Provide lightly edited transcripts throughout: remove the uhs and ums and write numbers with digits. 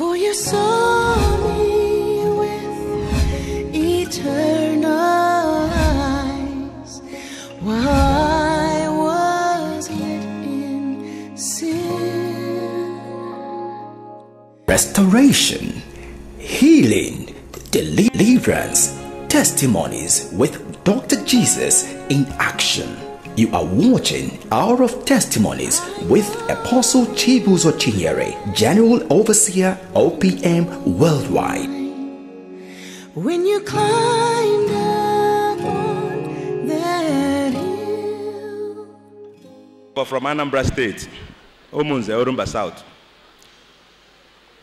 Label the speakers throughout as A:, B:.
A: For you saw me with eternal eyes while I was yet in sin.
B: Restoration, healing, deliverance, testimonies with Dr. Jesus in action. You are watching Hour of Testimonies with Apostle Chibuzo Chinyere, General Overseer OPM Worldwide.
A: When you climbed up on that hill.
C: From Anambra State, Omunze, Orumba South.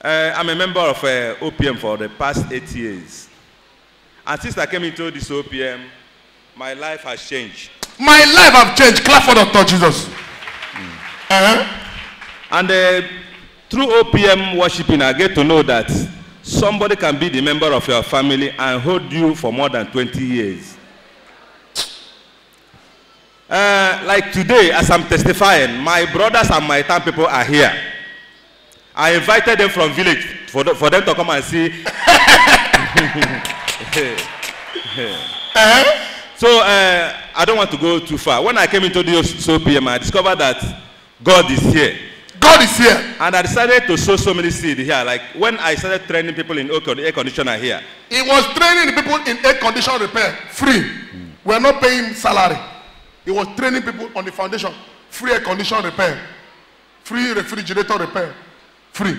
C: I'm a member of OPM for the past 8 years. And since I came into this OPM, my life has changed.
D: My life has changed. Clap for Dr. Jesus.
C: And through OPM worshiping, I get to know that somebody can be the member of your family and hold you for more than 20 years. Like today, as I'm testifying, my brothers and my town people are here. I invited them from village for them to come and see. So I don't want to go too far. When I came into the OPM, I discovered that God is here.
D: God is here.
C: And I decided to sow so many seeds here. Like when I started training people in air conditioner here.
D: He was training people in air conditioner repair, free. We are not paying salary. He was training people on the foundation, free air conditioner repair, free refrigerator repair, free.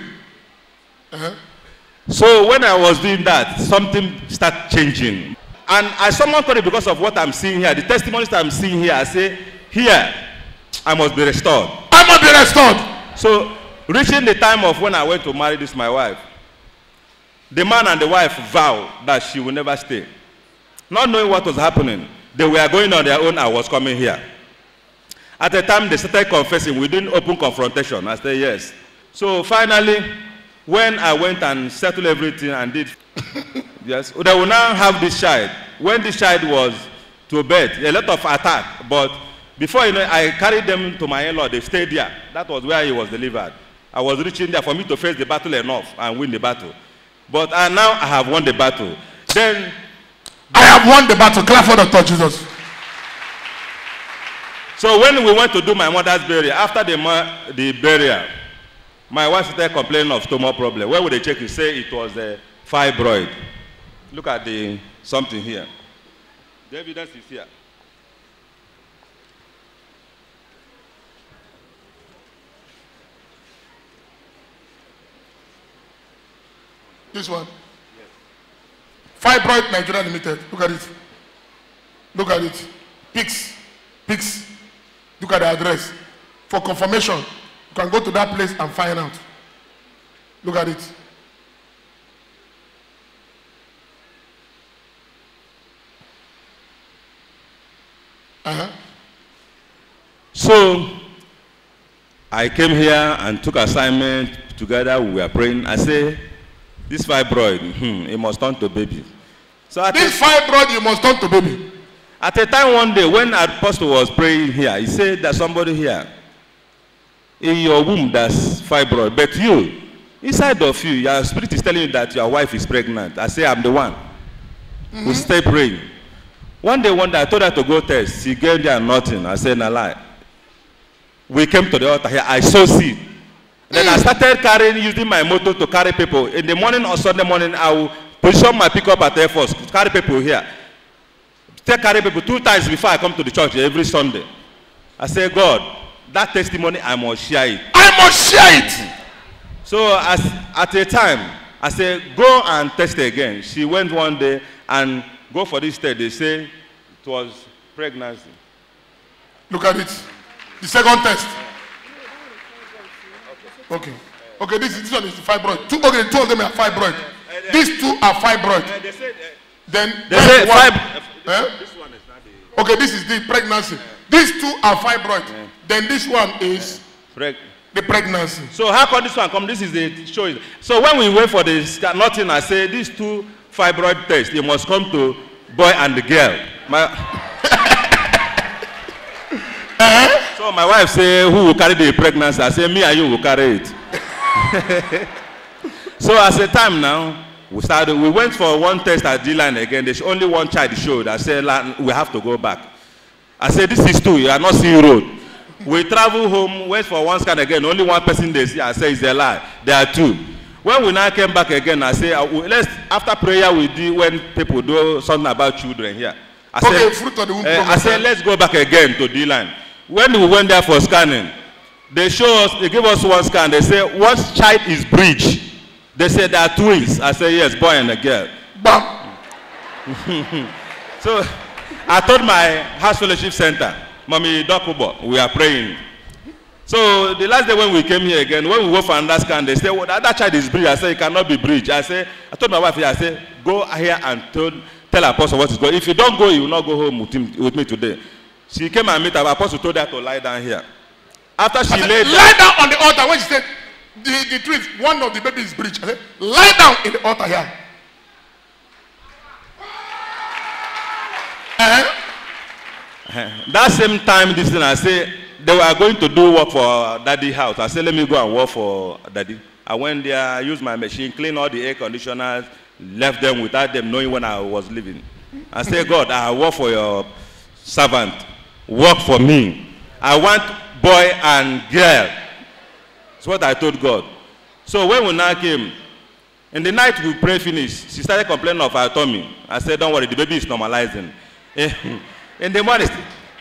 C: So when I was doing that, something started changing. And as someone told me, because of what I'm seeing here, the testimonies that I'm seeing here, I say, here, I must be restored.
D: I must be restored.
C: So, reaching the time of when I went to marry this my wife, the man and the wife vowed that she will never stay. Not knowing what was happening, they were going on their own, I was coming here. At the time, they started confessing, we didn't open confrontation. I said, yes. So finally, when I went and settled everything and did, yes, they will now have this child. When this child was to bed, a lot of attack, but before you know, I carried them to my in-law, they stayed there. That was where he was delivered. I was reaching there for me to face the battle enough and win the battle. But now I have won the battle. Then
D: I have won the battle. Clap for Dr. Jesus.
C: So when we went to do my mother's burial, after the burial, my wife started complaining of stomach problem. Where would they check? You say it was a fibroid. Look at the something here. The evidence is here.
D: This one. Yes. Fibroid Nigeria Limited. Look at it. Look at it. Pics. Pics. Look at the address. For confirmation, you can go to that place and find out. Look at it.
C: So I came here and took assignment together. We were praying. I say, this fibroid, it must turn to baby. So
D: this fibroid, you must turn to baby.
C: At a time one day, when our pastor was praying here, he said there's somebody here in your womb that's fibroid, but you, inside of you, your spirit is telling you that your wife is pregnant. I say, I'm the one. We stay praying. One day, I told her to go test. She gave there nothing. I said, no lie. We came to the altar here. I saw seed. Then I started using my motor to carry people. In the morning or Sunday morning, I will position my pickup at Air Force to carry people here. Carry people 2 times before I come to the church every Sunday. I say, God, that testimony, I must share it.
D: I must share it.
C: So at a time, I said, go and test again. She went one day and go for this test. They say it was pregnancy.
D: Look at it. The second test. Okay. Okay, this one is the fibroid. Two of them are fibroid. These two are fibroid. Then
C: they say
D: this one is not the... Okay, this is the pregnancy. These two are fibroid. Then this one is the pregnancy.
C: So how come this one come? This is the show. So when we wait for this, nothing, I say these two fibroid tests, they must come to boy and the girl. So my wife say, who will carry the pregnancy? I say, me and you will carry it. So as a time now, we went for one test at D-line again. There's only one child showed. I said, we have to go back. I said, this is 2, you are not seeing road. We travel home, went for one scan again, only one person they see. I said, it's a lie. There are 2. When we now came back again, I said, after prayer we do when people do something about children here. I said, let's go back again to D-line. When we went there for scanning, they gave us one scan. They say, what child is breech? They said, there are twins. I said, yes, boy and a girl. So I told my house fellowship center, Mommy Dokubo, we are praying. So the last day when we came here again, when we go for another scan, they say, well, that child is breech. I said, it cannot be breech. I told my wife here, I said, go here and tell Apostle what is going on. If you don't go, you will not go home with me today. She came and met her. Apostle told her to lie down here. After she laid down.
D: Lie down on the altar. When she said, the twins, one of the baby is breech. I said, lie down in the altar here.
C: That same time, this thing, I say, they were going to do work for Daddy's house. I said, let me go and work for Daddy. I went there, used my machine, cleaned all the air conditioners, left them without them knowing when I was leaving. I said, God, I work for your servant. Work for me. I want boy and girl. That's what I told God. So when we now came, in the night we prayed finished, she started complaining of her tummy. I said, don't worry, the baby is normalizing. In the morning,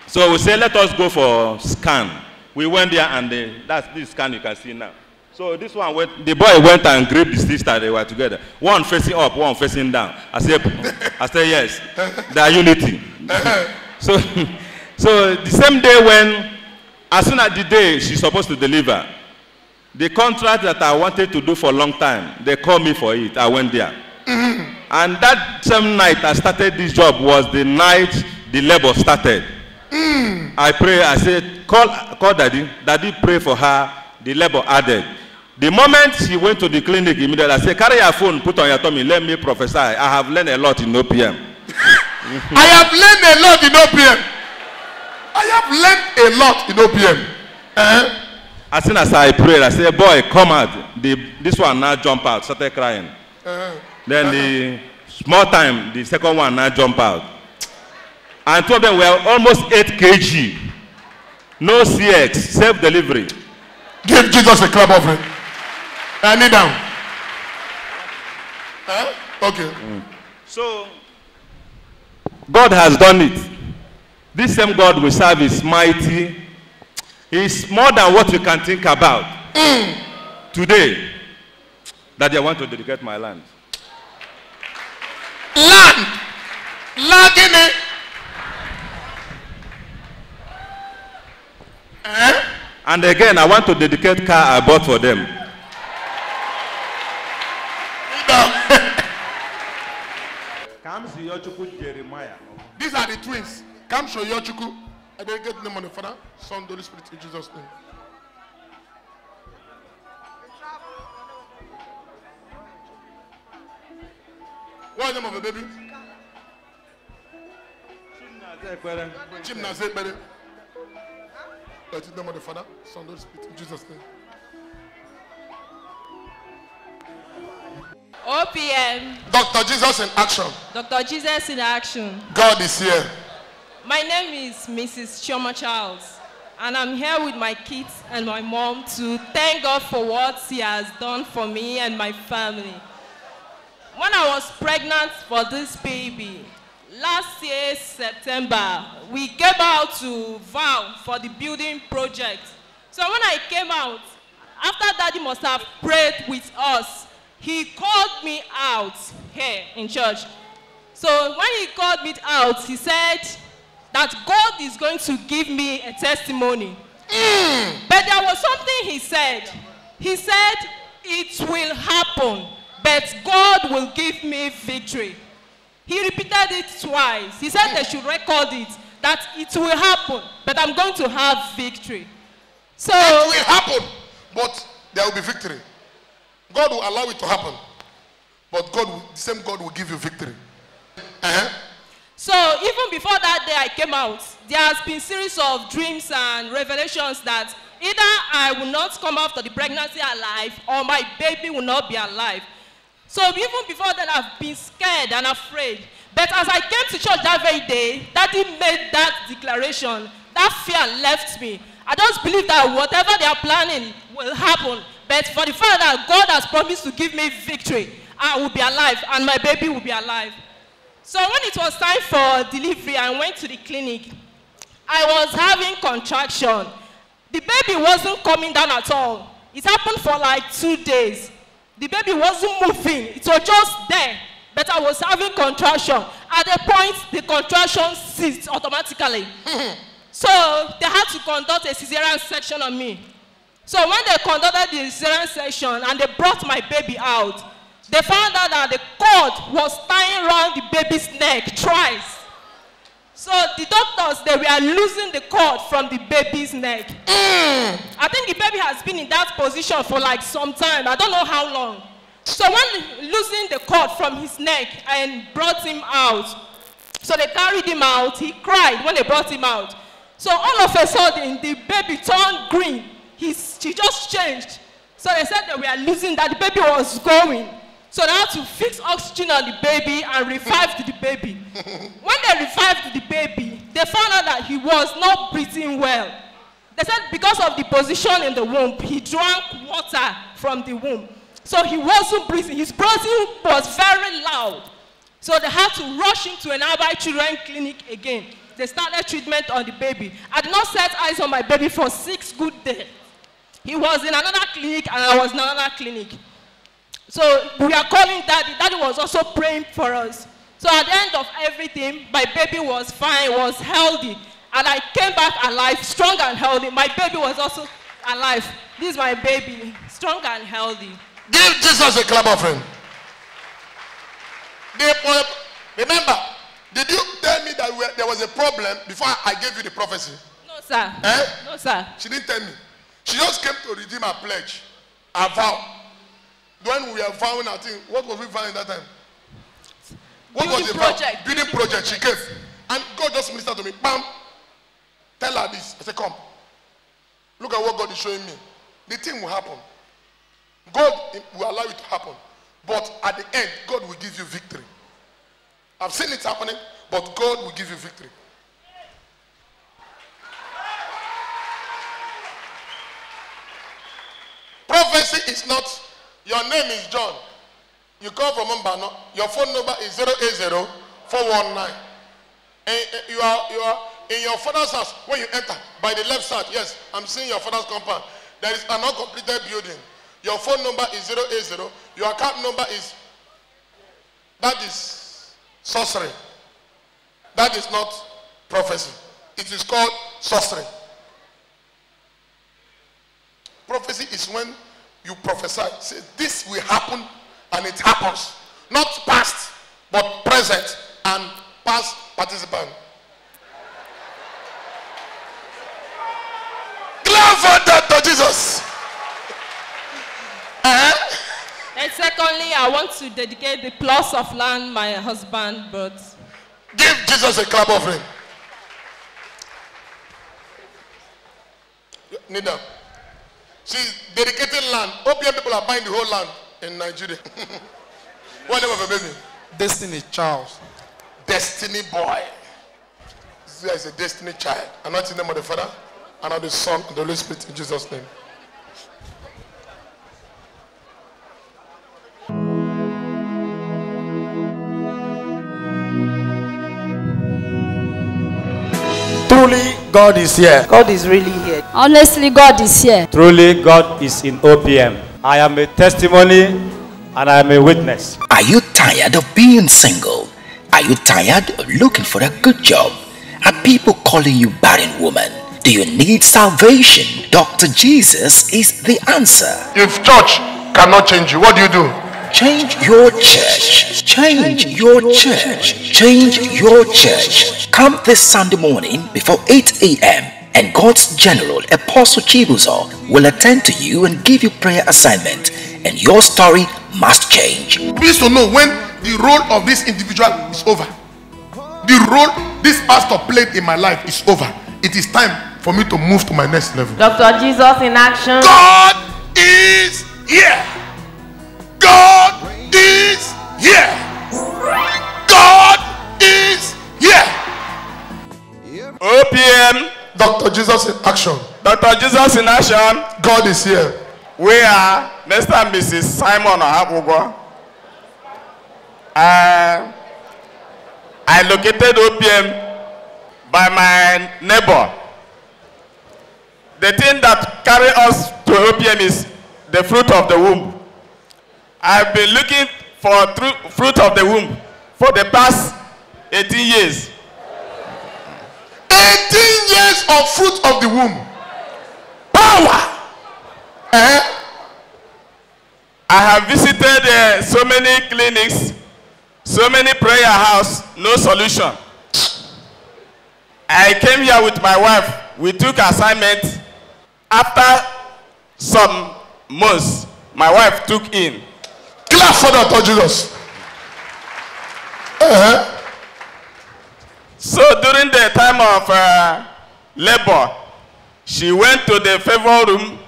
C: so we said, let us go for scan. We went there and that's this scan you can see now. So this one, the boy went and grabbed the sister, they were together. One facing up, one facing down. I said yes, they are unity. So the same day when, as soon as the day she's supposed to deliver, the contract that I wanted to do for a long time, they called me for it. I went there. And that same night I started this job was the night the labor started. I pray, I said, call Daddy. Daddy pray for her. The labor added. The moment she went to the clinic immediately, I said, carry your phone, put on your tummy, let me prophesy. I have learned a lot in OPM.
D: I have learned a lot in OPM. I have learned a lot in OPM.
C: As soon as I prayed, I said, boy, come out. This one now jump out, started crying. Then the small time, the second one now jump out. And two of them were almost 8 kg. No CX, self-delivery.
D: Give Jesus a clap offering. Kneel down. Okay.
C: So, God has done it. This same God we serve is mighty. He's more than what you can think about. Today, that I want to dedicate my land.
D: Land! Land.
C: And again, I want to dedicate car I bought for them.
D: These are the twins. Come show Yochuku. I then get the name of the Father, Son, Holy Spirit in Jesus' name. What is the name of the baby? Chimnazekbere. What is the name of the Father, Son, Holy Spirit in Jesus' name.
E: OPM.
D: Dr. Jesus in action.
E: Dr. Jesus in action.
D: God is here.
E: My name is Mrs. Chioma Charles, and I'm here with my kids and my mom to thank God for what He has done for me and my family. When I was pregnant for this baby, last year, September, we came out to vow for the building project. So when I came out, after Daddy must have prayed with us, he called me out here in church. So when he called me out, he said that God is going to give me a testimony. But there was something he said. He said, it will happen, but God will give me victory. He repeated it twice. He said they should record it, that it will happen, but I'm going to have victory. So
D: it will happen, but there will be victory. God will allow it to happen, but the same God will give you victory.
E: So even before that day I came out, there has been a series of dreams and revelations that either I will not come after the pregnancy alive or my baby will not be alive. So even before then, I've been scared and afraid. But as I came to church that very day, Daddy made that declaration. That fear left me. I just believe that whatever they are planning will happen. But for the fact that God has promised to give me victory, I will be alive and my baby will be alive. So when it was time for delivery, I went to the clinic. I was having contraction. The baby wasn't coming down at all. It happened for like 2 days. The baby wasn't moving. It was just there. But I was having contraction. At a point, the contraction ceased automatically. So they had to conduct a cesarean section on me. So when they conducted the cesarean section and they brought my baby out, they found out that the cord was tying around the baby's neck twice. So the doctors, they were losing the cord from the baby's neck. I think the baby has been in that position for like some time. I don't know how long. So when losing the cord from his neck and brought him out, so they carried him out, he cried when they brought him out. So all of a sudden, the baby turned green. He just changed. So they said they were losing that, the baby was going. So they had to fix oxygen on the baby and revive the baby. When they revived the baby, they found out that he was not breathing well. They said because of the position in the womb, he drank water from the womb. So he wasn't breathing. His breathing was very loud. So they had to rush him to an nearby children's clinic again. They started treatment on the baby. I did not set eyes on my baby for 6 good days. He was in another clinic and I was in another clinic. So we are calling Daddy. Daddy was also praying for us. So at the end of everything, my baby was fine, was healthy. And I came back alive, strong and healthy. My baby was also alive. This is my baby, strong and healthy.
D: Give Jesus a clap offering. Remember, did you tell me that there was a problem before I gave you the prophecy?
E: No, sir.
D: Eh?
E: No, sir.
D: She didn't tell me. She just came to redeem her pledge, her vow. When we were vowing, I think, what was we vowing that time? What was the project? Building project. She came. And God just ministered to me. Bam. Tell her this. I said, come. Look at what God is showing me. The thing will happen. God will allow it to happen. But at the end, God will give you victory. I've seen it happening, but God will give you victory. Prophecy is not, your name is John. You come from Mbano. Your phone number is 080-419. And you are in your father's house. When you enter, by the left side, yes, I'm seeing your father's compound. There is an uncompleted building. Your phone number is 080. Your account number is, that is sorcery. That is not prophecy. It is called sorcery. Prophecy is when you prophesy. Say, this will happen, and it happens. Not past, but present and past participant. Clap for that to Jesus.
E: And secondly, I want to dedicate the plots of land my husband bought.
D: Give Jesus a clap offering. Nida. She's dedicating land. OPM people are buying the whole land in Nigeria. What name of a baby?
F: Destiny Charles.
D: Destiny boy. This is a destiny child. I'm not in the name of the Father, and of the Son, and the Holy Spirit, in Jesus' name.
F: Truly, God is here.
G: God is really here.
H: Honestly, God is here.
I: Truly, God is in OPM. I am a testimony and I am a witness.
B: Are you tired of being single? Are you tired of looking for a good job? Are people calling you barren woman? Do you need salvation? Dr. Jesus is the answer.
D: If church cannot change you, what do?
B: Change your church. Change your church. Change your church. Come this Sunday morning before 8 a.m. and God's General Apostle Chibuzo will attend to you and give you prayer assignment, and your story must change.
D: Please to know when the role of this individual is over. The role this pastor played in my life is over. It is time for me to move to my next level.
G: Dr. Jesus in action.
D: God is here. God is Jesus in action.
G: Dr. Jesus in action.
D: God is here.
G: We are Mr. and Mrs. Simon Ahabugo. I located OPM by my neighbor. The thing that carry us to OPM is the fruit of the womb. I've been looking for fruit of the womb for the past 18 years.
D: 18 years of fruit of the womb. Power.
G: I have visited so many clinics, so many prayer houses, no solution. I came here with my wife. We took assignment. After some months, my wife took in.
D: Clap for Dr. Jesus.
G: So during the time of labor, she went to the favor room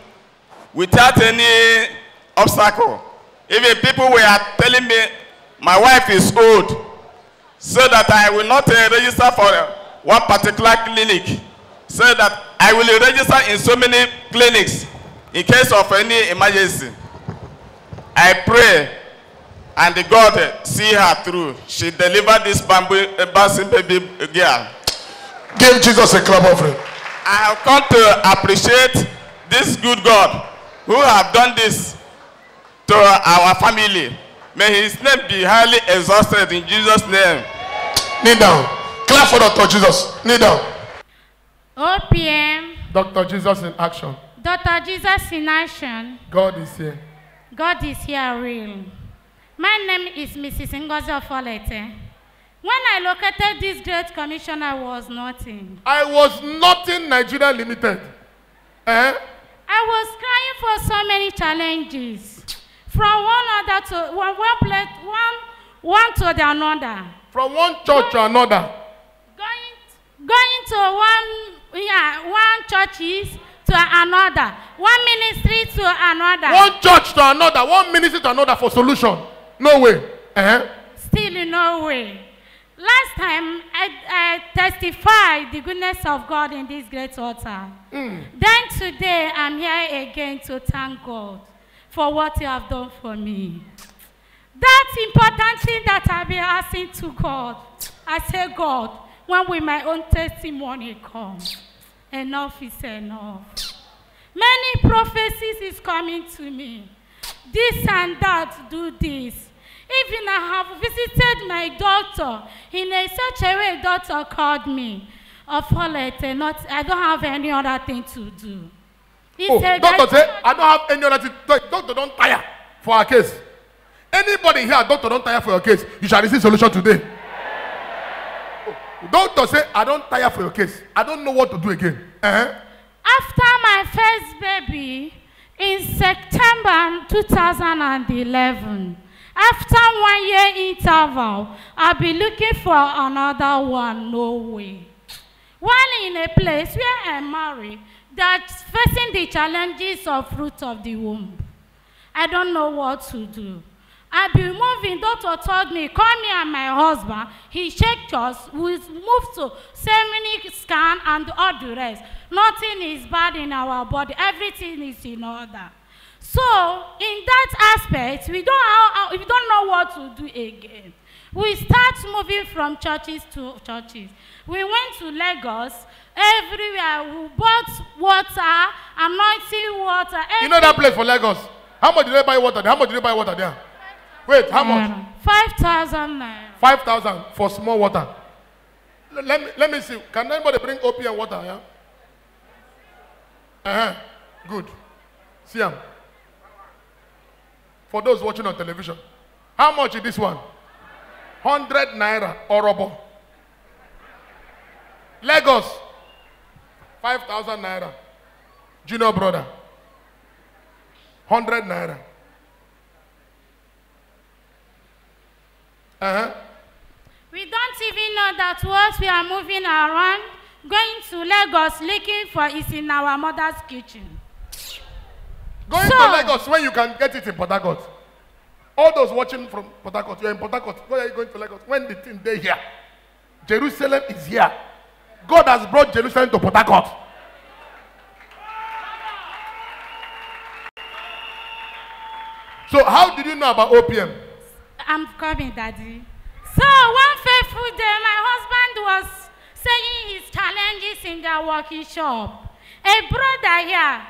G: without any obstacle. Even people were telling me my wife is old, so that I will not register for one particular clinic, so that I will register in so many clinics in case of any emergency. I pray, and God see her through. She delivered this bouncing baby girl.
D: Give Jesus a clap offering.
G: I have come to appreciate this good God who have done this to our family. May his name be highly exalted in Jesus' name.
D: Kneel down. Clap for Dr. Jesus. Kneel down.
H: OPM.
D: Dr. Jesus in action.
H: Dr. Jesus in action.
D: God is here.
H: God is here real. My name is Mrs. Ngozi Ofolete. When I located this great commission, I was nothing.
D: I was nothing Nigeria Limited.
H: I was crying for so many challenges. From one to the another.
D: From one church to another.
H: Going to one churches to another. One ministry to another.
D: One church to another. One ministry to another for solution. No way.
H: Still no way. Last time I testified the goodness of God in this great altar. Then today I'm here again to thank God for what you have done for me. That important thing that I've been asking to God, I say, God, when will my own testimony come? Enough is enough. Many prophecies is coming to me. This and that, do this. Even I have visited my doctor in such a way doctor called me. Ofolete, I don't have any other thing to do. He said,
D: doctor said, I don't have any other thing. Doctor, don't tire for our case. Anybody here, doctor, don't tire for your case. You shall receive solution today. Doctor said, I don't tire for your case. I don't know what to do again.
H: After my first baby, in September 2011, after 1 year interval, I'll be looking for another one. No way. While in a place where I'm married, that's facing the challenges of fruit of the womb. I don't know what to do. I've been moving. Doctor told me, call me and my husband. He checked us. We moved to seminary scan and all the rest. Nothing is bad in our body. Everything is in order. So, in that aspect, we don't know what to do again. We start moving from churches to churches. We went to Lagos. Everywhere we bought water, anointing water.
D: You know that place for Lagos? How much did they buy water there? How much did they buy water there? Wait, how much?
H: 5,000 naira.
D: 5,000 for small water. Let me see. Can anybody bring OPM water? Yeah? Good. See them. For those watching on television. How much is this one? 100 naira or robo. Lagos. 5,000 naira. Junior brother. 100 naira.
H: We don't even know that what we are moving around, going to Lagos, looking for is in our mother's kitchen.
D: Going to Lagos when you can get it in Port Harcourt. All those watching from Port Harcourt, you're in Port Harcourt. Why are you going to Lagos? When the thing they here, Jerusalem is here. God has brought Jerusalem to Port Harcourt. So how did you know about OPM?
H: I'm coming, Daddy. So one fateful day, my husband was saying his challenges in the working shop. A brother here,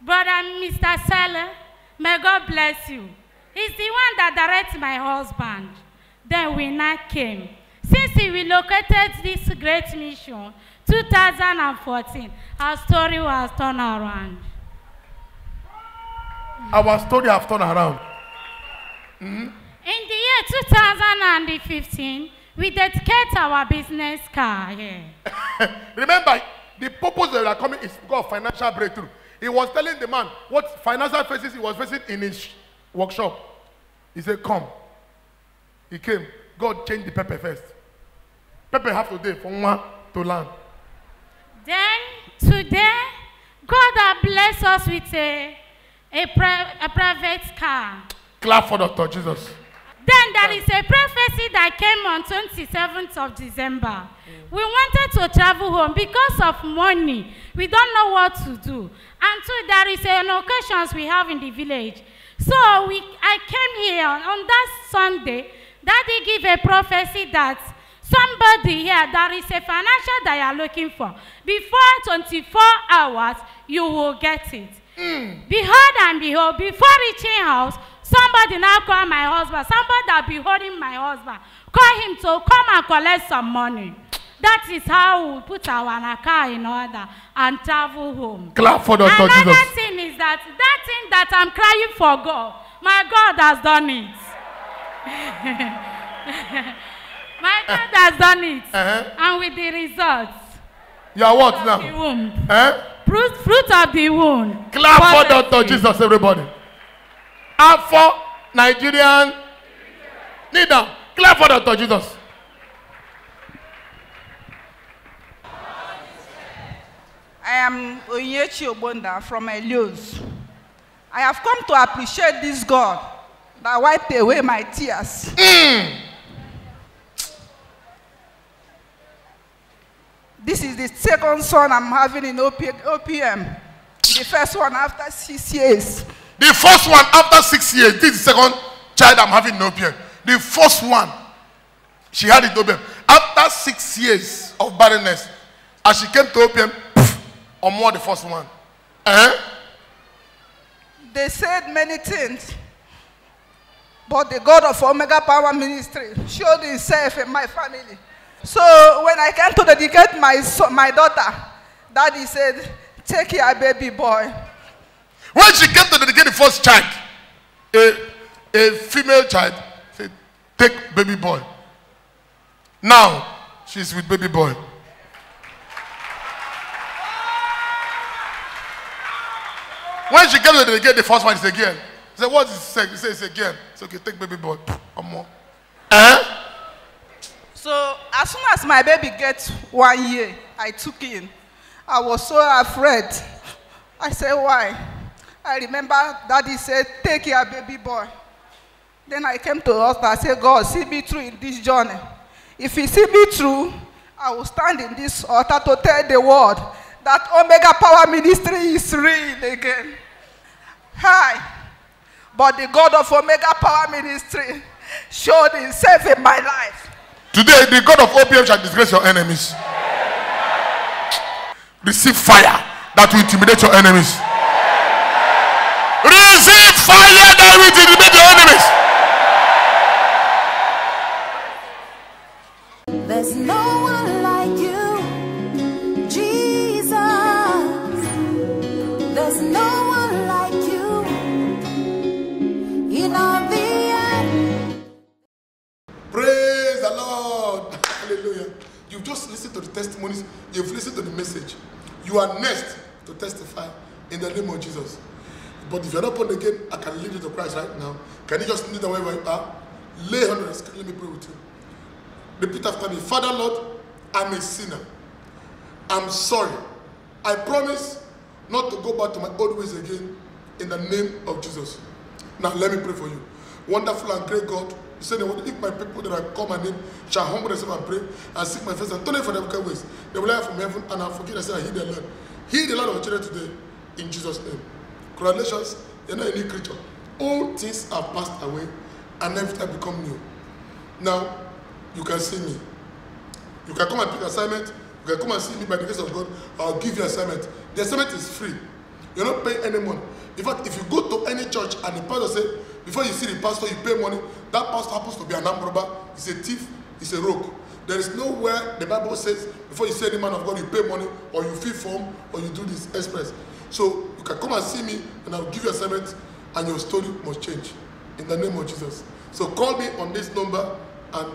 H: brother Mr. Seller, may God bless you. He's the one that directs my husband. Then we now came. Since he relocated this great mission, 2014, our story was turned around.
D: Our story has turned around.
H: In the year 2015, we dedicate our business car here.
D: Remember, the purpose that we are coming is because of financial breakthrough. He was telling the man what financial faces he was facing in his workshop. He said, come. He came. God changed the pepper first. Pepper have to day from one to land.
H: Then, today, God has blessed us with a private car.
D: Clap for Dr. Jesus.
H: Then there is a prophecy that came on 27th of December. We wanted to travel home because of money. We don't know what to do. And so there is an occasions we have in the village. So I came here on that Sunday. Daddy gave a prophecy that somebody here, there is a financial that you are looking for. Before 24 hours, you will get it. Behold and behold, before reaching house, somebody now call my husband. Somebody that be holding my husband. Call him to come and collect some money. That is how we put our car in order and travel home.
D: Clap for Dr. Jesus.
H: Another thing is that thing that I'm crying for God, my God has done it. My God has done it. And with the results.
D: You are what now?
H: Fruit of the womb.
D: Clap for Dr. Jesus, everybody. Afro Nigerian. Kneel down. Clap for Dr. Jesus.
J: I am Onyechi Obonda from Elios. I have come to appreciate this God that wiped away my tears. This is the second son I'm having in OPM. The first one after 6 years.
D: The first one after 6 years. This is the second child I'm having in OPM. The first one, she had it in OPM. After 6 years of barrenness, as she came to OPM, or more the first one.
J: They said many things, but the God of Omega Power Ministry showed himself in my family. So when I came to dedicate my daughter, Daddy said, take your baby boy.
D: When she came to dedicate the first child, a female child, said, take baby boy. Now, she's with baby boy. When she came to dedicate the first one, it's again. He said, what is it? He said, it's again. It's okay, take baby boy. One more.
J: So as soon as my baby gets 1 year, I took him. I was so afraid. I said, why? I remember Daddy said, take your baby boy. Then I came to the altar. I said, God, see me through in this journey. If you see me through, I will stand in this altar to tell the world that Omega Power Ministry is real again. Hi. But the God of Omega Power Ministry showed himself in my life.
D: Today, the God of OPM shall disgrace your enemies. Receive fire that will intimidate your enemies. Receive fire that will intimidate your enemies.
A: There's no one like you, Jesus. There's no one like you in all the earth.
D: Praise the Lord. Hallelujah. You've just listened to the testimonies. You've listened to the message. You are next to testify in the name of Jesus. But if you're not born again, I can lead you to Christ right now. Can you just kneel down wherever you are? Lay hands on the screen. Let me pray with you. Repeat after me. Father, Lord, I'm a sinner. I'm sorry. I promise not to go back to my old ways again in the name of Jesus. Now, let me pray for you. Wonderful and great God, you said, if my people that I call my name shall humble themselves and pray and seek my face and turn from their wicked ways, they will hear from heaven and I'll forgive them and heal their land. Heal the land of children today in Jesus' name. Congratulations, you're not a new creature. All things have passed away and everything have become new. Now, you can see me. You can come and pick assignment. You can come and see me by the grace of God. I'll give you assignment. The assignment is free. You're not paying any money. In fact, if you go to any church and the pastor says, before you see the pastor, you pay money, that pastor happens to be an armed robber, he's a thief, he's a rogue. There is nowhere the Bible says, before you see any man of God, you pay money, or you fill form, or you do this express. So you can come and see me, and I'll give you assignment, and your story must change. In the name of Jesus. So call me on this number, and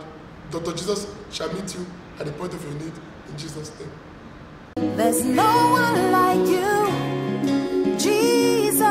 D: Dr. Jesus shall meet you at the point of your need, in Jesus' name.
A: There's no one like you, Jesus.